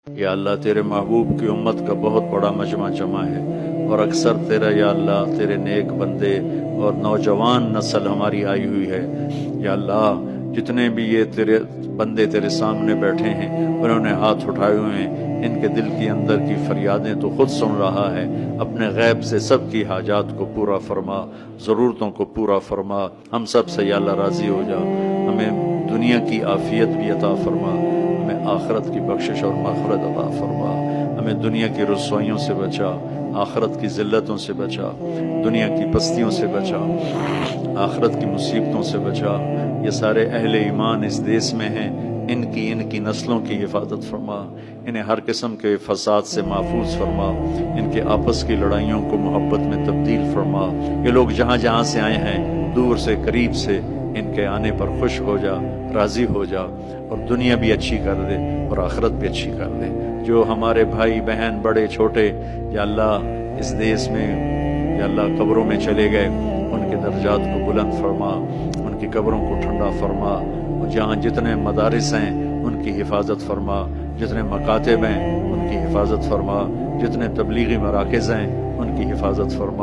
یا اللہ تیرے محبوب کی امت کا بہت بڑا مجمع جمع ہے، اور اکثر تیرا یا اللہ تیرے نیک بندے اور نوجوان نسل ہماری آئی ہوئی ہے۔ یا اللہ جتنے بھی یہ تیرے بندے تیرے سامنے بیٹھے ہیں، انہوں نے ہاتھ اٹھائے ہوئے ہیں، ان کے دل کی اندر کی فریادیں تو خود سن رہا ہے۔ اپنے غیب سے سب کی حاجات کو پورا فرما، ضرورتوں کو پورا فرما۔ ہم سب سے یا اللہ راضی ہو جا، ہمیں دنیا کی عافیت بھی عطا فرما، ہمیں آخرت کی بخشش اور مغفرت عطا فرما، ہمیں دنیا کی رسوائیوں سے بچا، آخرت کی ذلتوں سے بچا، دنیا کی پستیوں سے بچا، آخرت کی مصیبتوں سے بچا۔ یہ سارے اہل ایمان اس دیس میں ہیں، ان کی نسلوں کی حفاظت فرما، انہیں ہر قسم کے فساد سے محفوظ فرما، ان کے آپس کی لڑائیوں کو محبت میں تبدیل فرما۔ یہ لوگ جہاں جہاں سے آئے ہیں، دور سے قریب سے، ان کے آنے پر خوش ہو جا، راضی ہو جا، اور دنیا بھی اچھی کر دے اور آخرت بھی اچھی کر دے۔ جو ہمارے بھائی بہن بڑے چھوٹے یا اللہ اس دیس میں یا اللہ قبروں میں چلے گئے، ان کے درجات کو بلند فرما، ان کی قبروں کو ٹھنڈا فرما، اور جہاں جتنے مدارس ہیں ان کی حفاظت فرما، جتنے مکاتب ہیں ان کی حفاظت فرما، جتنے تبلیغی مراکز ہیں ان کی حفاظت فرما۔